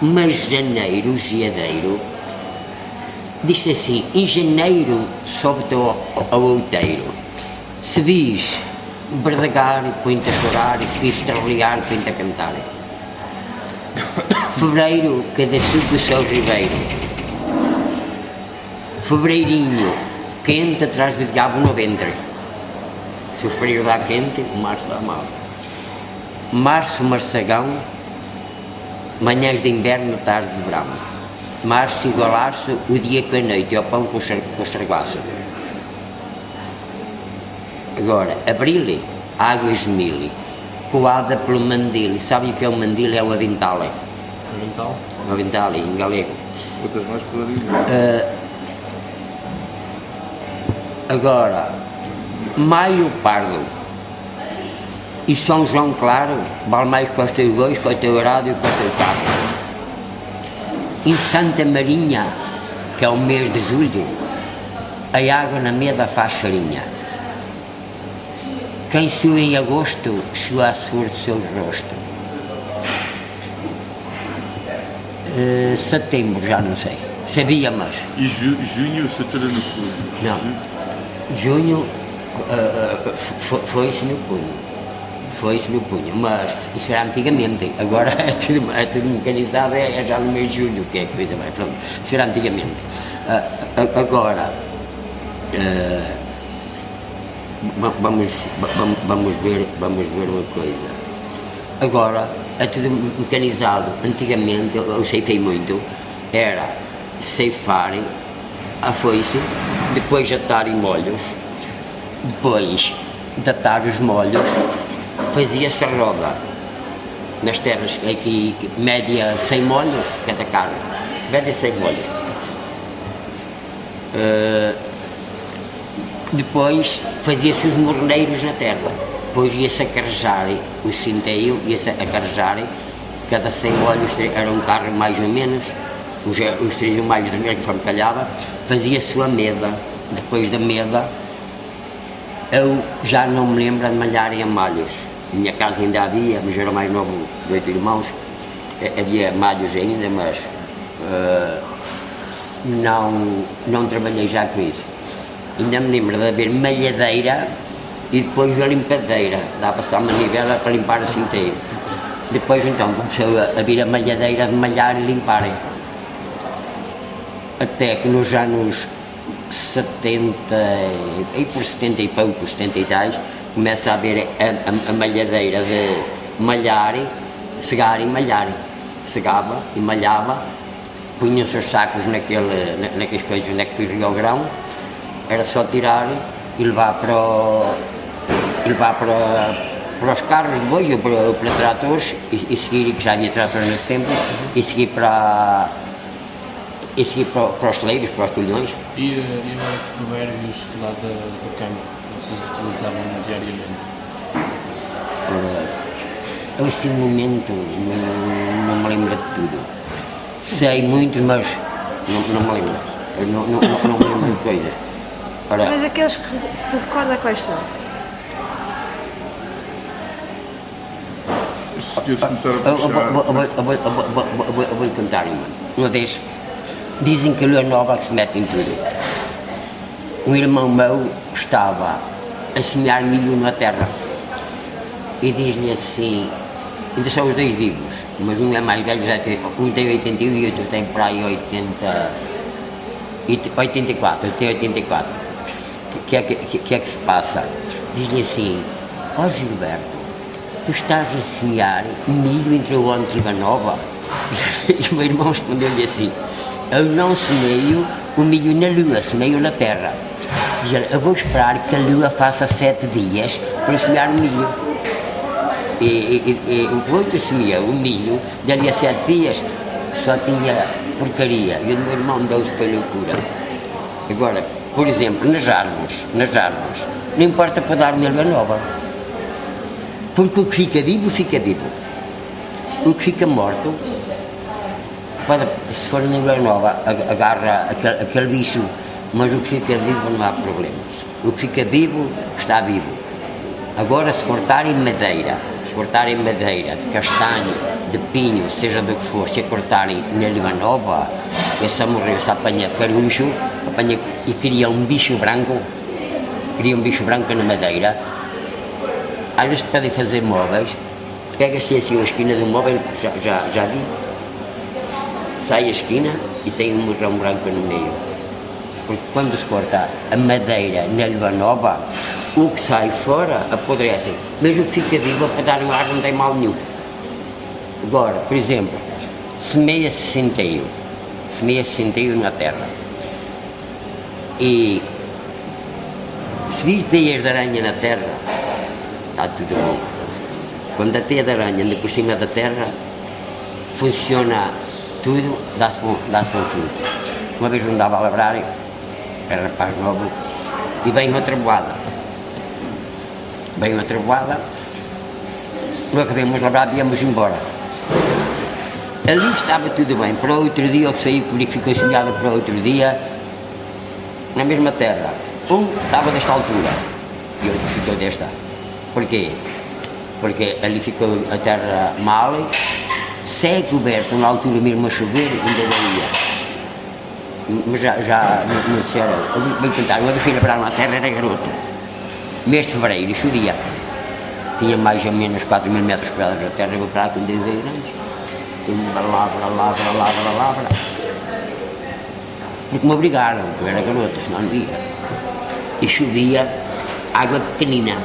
mas janeiro, geadeiro, diz assim, em janeiro sobe-te ao outeiro, se vis verdegar, põe-te a chorar, e se vis estreliar, põe-te a cantar. Fevereiro, cada suco só ribeiro, febreirinho, quente atrás do diabo no ventre, se o frio dá quente, o março dá mal. Março, marçagão, manhãs de inverno, tarde de verão. Março igualar-se o dia com a noite, e ao pão com estragaço. Agora, abril, águas mil, coada pelo mandil. Sabem o que é o mandil? É o avental. Avental? O avental, em galego. Outras mais para dizer. Agora, maio pardo e São João claro, vale mais com os teus dois, com o teu rádio e com o teu carro. Em Santa Marinha, que é o mês de julho, a água na meda faz farinha. Quem suou em agosto, suou a suor do seu rosto. Setembro, já não sei. Sabia, mas... E junho, Satura no Punho. Não. Junho foi-se no punho. Foi-se no punho, mas isso era antigamente. Agora é tudo mecanizado, é já no mês de julho, que é coisa mais. Pronto, isso era antigamente. Agora, vamos ver uma coisa. Agora é tudo mecanizado. Antigamente, eu ceifei muito, era ceifar a foice, depois atar em molhos, depois de atar os molhos, fazia-se a roda nas terras aqui, média 100 molhos, cada carne, média 100 molhos. Depois fazia-se os morneiros na terra, depois ia-se a carrejar o cinteio, ia-se a carrejar, cada 100 molhos era um carro mais ou menos, os 3 malhos dos meus que foram calhava, fazia-se a meda, depois da meda, eu já não me lembro de malhar em malhos. Minha casa ainda havia, mas eu era mais novo de 8 irmãos, havia malhos ainda, mas não trabalhei já com isso. Ainda me lembro de haver malhadeira e depois a limpadeira, dava-se a manivela para limpar o cinteiro. Depois então começou a vir a malhadeira de malhar e limpar. Até que nos anos 70, e por 70 e poucos, 70 e tais, começa a haver a malhadeira de malhar, cegar e malhar. Cegava e malhava, punha-se os sacos naquelas coisas onde é que corria o grão, era só tirar e levar para os carros de bois ou para tratores e seguir, que já havia tratores nesse tempo, e seguir para os celeiros, para os tulhões. E os provérbios lá do campo, vocês utilizavam diariamente? Eu, nesse momento, não me lembro de tudo. Sei muitos, mas não me lembro. Eu não me lembro de coisas. Mas aqueles que se recorda quais são? Se começar a puxar... Eu vou-lhe contar uma. Uma vez, dizem que a lua nova que se mete em tudo. Um irmão meu estava a semear milho na terra e diz-lhe assim, ainda são os dois vivos, mas um é mais velho, um tem 81 e outro tem para aí 84, eu tenho 84. O que é que se passa? Diz-lhe assim, ó Gilberto, tu estás a semear milho entre o Onde e a Nova? E o meu irmão respondeu-lhe assim, eu não semeio o milho na lua, semeio na terra. Diz ele, eu vou esperar que a lua faça 7 dias para semear o milho. E o outro semeou o milho, dali a 7 dias só tinha porcaria. E o meu irmão deu-se para loucura. Agora, por exemplo, nas árvores, não importa para dar uma lua nova. Porque o que fica vivo, fica vivo. O que fica morto, se for na lua nova, agarra aquele bicho, mas o que fica vivo não há problemas. O que fica vivo, está vivo. Agora, se cortarem madeira de castanho, de pinho, seja do que for, se a cortarem na Livanova, essa morreu, se apanha caruncho, apanha e cria um bicho branco na madeira. Às vezes podem fazer móveis, pega-se assim a esquina do móvel, já vi, sai a esquina e tem um morrão branco no meio. Porque quando se corta a madeira na Livanova, o que sai fora apodrece, mas o que fica vivo para dar um ar não tem mal nenhum. Agora, por exemplo, semeia-se centeio na terra e se vir teias de aranha na terra, está tudo bom. Quando a teia de aranha anda por cima da terra, funciona tudo, dá-se bom fruto. Uma vez não dava a labrar, era rapaz novo, e veio outra boada. Não acabamos de labrar, viemos embora. Ali estava tudo bem, para o outro dia, o que saiu, que ficou semeado para o outro dia, na mesma terra. Um estava desta altura e o outro ficou desta. Porquê? Porque ali ficou a terra mal, se é coberto na altura mesmo a chover, ainda daria. Mas já não sei, bem tentar, uma vez fui labrar na terra, era garoto. Mês de fevereiro, chovia. Tinha mais ou menos 4.000 metros quadrados de terra, eu vou para lá com 10 anos. Lavra. Porque me obrigaram, porque eu era garoto, senão não ia. E chovia água pequenina.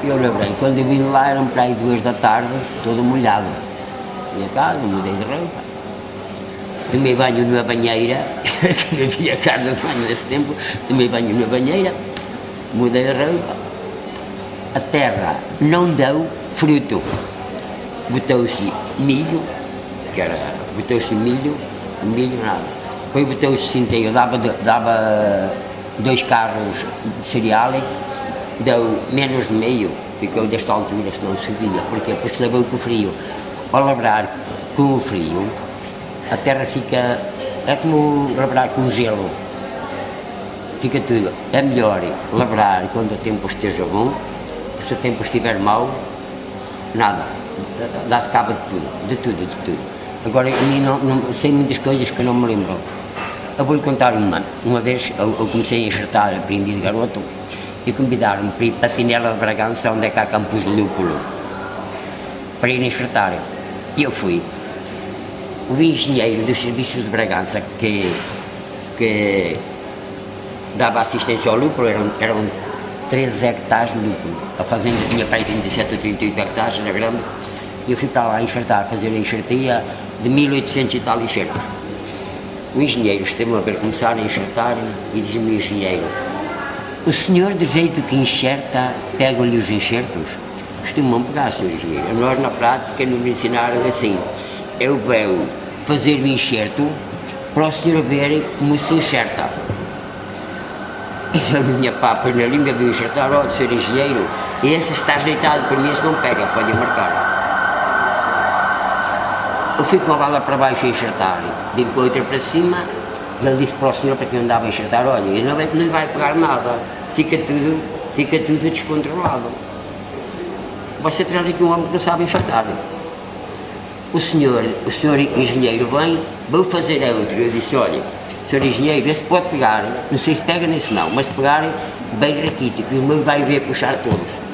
E eu lembrei, quando eu vim lá eram para aí 2 da tarde, todo molhado. Fui a casa, mudei de roupa. Tomei banho numa banheira, que não havia casa de banho nesse tempo, tomei banho na banheira, mudei de roupa. A terra não deu fruto. Botou-se milho, nada. Depois botou-se centeio, dava 2 carros de cereal, deu menos de meio, ficou desta altura, se não subia. Porquê? Porque se levou com o frio. Ao labrar com o frio, a terra fica, é como labrar com gelo, fica tudo. É melhor labrar quando o tempo esteja bom, porque se o tempo estiver mau, nada, dá-se cabo de tudo. Agora, a mim não sei muitas coisas que eu não me lembro. Eu vou-lhe contar uma vez eu comecei a enxertar, aprendi de garoto, e convidaram-me para ir para a Pinela de Bragança, onde é que há campos de lúpulo, para ir enxertar. E eu fui. O engenheiro dos serviços de Bragança, que dava assistência ao lúpulo, eram 13 hectares de lúpulo. A fazenda tinha para aí 37 ou 38 hectares, era grande. E eu fui para lá enxertar, fazer a enxertia de 1800 e tal enxertos. O engenheiro esteve a ver começar a enxertar e diz-me o engenheiro: o senhor, do jeito que enxerta, pegam-lhe os enxertos? Costumam pegar, senhor engenheiro. Nós, na prática, nos ensinaram assim: eu vou fazer o enxerto para o senhor ver como se enxerta. E a minha papas na língua de enxertar: ó, senhor engenheiro, esse está ajeitado para mim, se não pega, pode marcar. Eu fui com a bala para baixo a enxertar, vim com a outra para cima, e ele disse para o senhor, para quem andava a enxertar: olha, não lhe vai pegar nada, fica tudo descontrolado. Você traz aqui um homem que não sabe enxertar. O senhor engenheiro vem, vou fazer a outra. Eu disse: olha, senhor engenheiro, esse pode pegar, não sei se pega nesse não, mas se pegar, bem raquítico, que o meu vai ver puxar todos.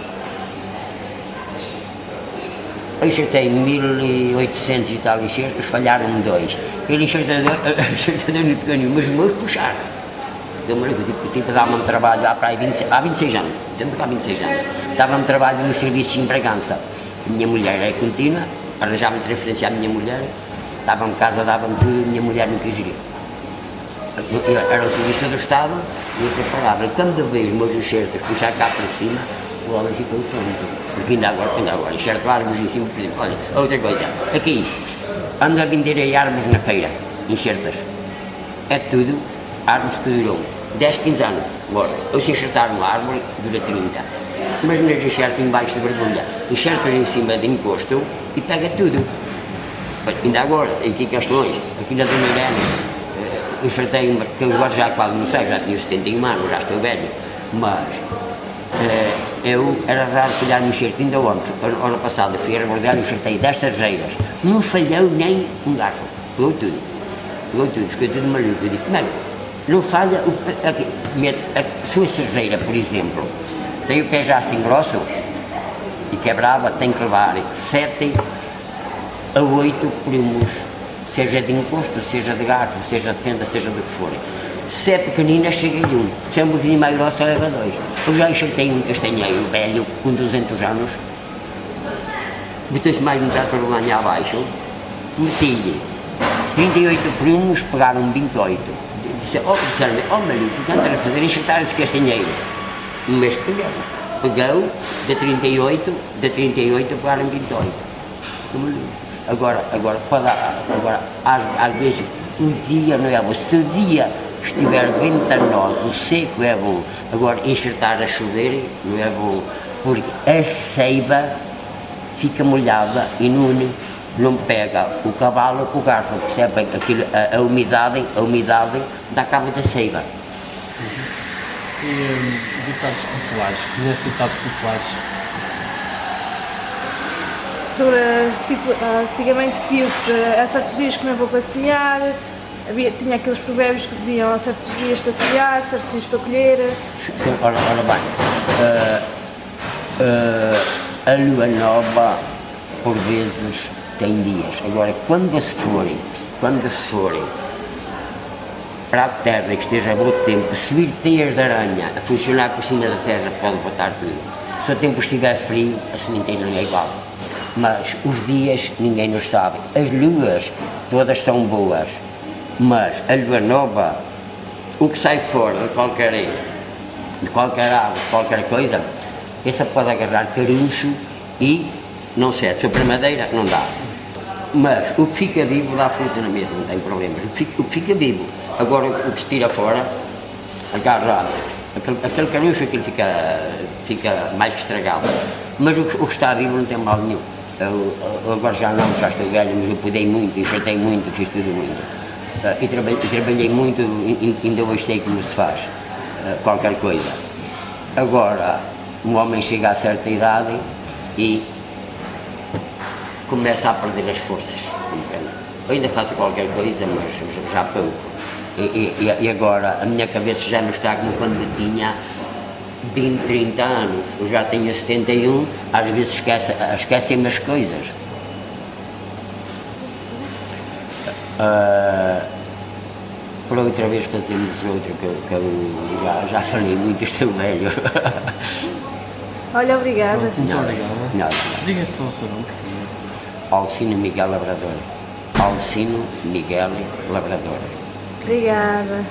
Eu enxertei 1800 e tal enxertos, falharam-me 2. Ele enxertador não pegou nenhum, mas os meus puxaram. Deu-me tipo dava-me trabalho há 26 anos, tempo que há 26 anos. Dava-me trabalho nos serviços em Bragança. A minha mulher era contínua, arranjava-me transferência à minha mulher, dava-me casa, dava-me tudo, a minha mulher não quis ir. Era o serviço do Estado, e outra palavra, quando eu vejo os meus enxertos puxar cá para cima, o homem ficou pronto. Porque ainda agora, enxerto árvores em cima, por exemplo. Olha, outra coisa, aqui, ando a vender árvores na feira, enxertas. É tudo árvores que duram 10, 15 anos, morre. Ou se enxertar uma árvore, dura 30. Mas não enxerto embaixo de verdulha, enxertas em cima de encosto e pega tudo. Ainda agora, aqui em Castelões, aqui na Dona Irene, enxertei uma, que eu agora já quase não sei, já tinha 71 anos, já estou velho, mas eu era raro colher no enxerto, ainda ontem, ano passado, eu fui a rebordar e enxertei 10 sarjeiras, não falhou nem um garfo, pegou tudo, ficou tudo maluco. Eu digo, mano, não falha, a sua sarjeira, por exemplo, tem o pé já assim grosso e quebrava, tem que levar 7 a 8 primos, seja de encosto, seja de garfo, seja de fenda, seja do que for. Se é pequenina, chega-lhe um. Se é um bocadinho mais grossa, leva 2. Eu já enxertei um castanheiro velho, com 200 anos, botou-se mais metade para o banho abaixo, meti-lhe 38 primos, pegaram 28. Disseram-me, maluco, o que andas a fazer? Enxertar esse castanheiro. Um mês pegou, de 38 pegaram 28. Agora, às vezes, um dia não é bom. Se o dia estiver ventanoso, seco é bom. Agora, enxertar a chover não é bom, porque a seiva fica molhada e não pega o cavalo com o garfo, percebe? A umidade dá cabo da seiva. E ditados populares, conhece ditados populares? Sobre, tipo, antigamente dizia-se há certos dias que não é bom para semear, tinha aqueles provérbios que diziam há certos dias para semear, certos dias para colher. Ora bem, a lua nova por vezes tem dias. Agora, quando se forem para a terra que esteja a bom tempo, se vir teias de aranha a funcionar por cima da terra, pode botar tudo. Se o tempo estiver frio, a sementeira não é igual. Mas os dias ninguém nos sabe. As luas todas são boas, mas a lua nova, o que sai fora de qualquer árvore, qualquer coisa, essa pode agarrar caruncho e não serve. Se for madeira, não dá. Mas o que fica vivo dá fruta na mesma, não tem problemas. O que fica vivo. Agora o que se tira fora, agarra aquele caruncho, aquilo fica mais que estragado. Mas o que está vivo não tem mal nenhum. Eu agora já estou velho, mas eu podei muito, enxertei muito, fiz tudo muito. E trabalhei muito, ainda hoje sei como se faz qualquer coisa. Agora, um homem chega a certa idade e começa a perder as forças. Eu ainda faço qualquer coisa, mas já pouco. E agora a minha cabeça já não está como quando tinha 20, 30 anos. Eu já tenho 71, às vezes esquecem-me as coisas. Para outra vez fazemos outra, que eu já falei muito, estou velho. Olha, obrigada. Muito obrigado. Nada. Diga-se o seu nome, por favor. Alcino Miguel Labrador. Alcino Miguel Labrador. Obrigada.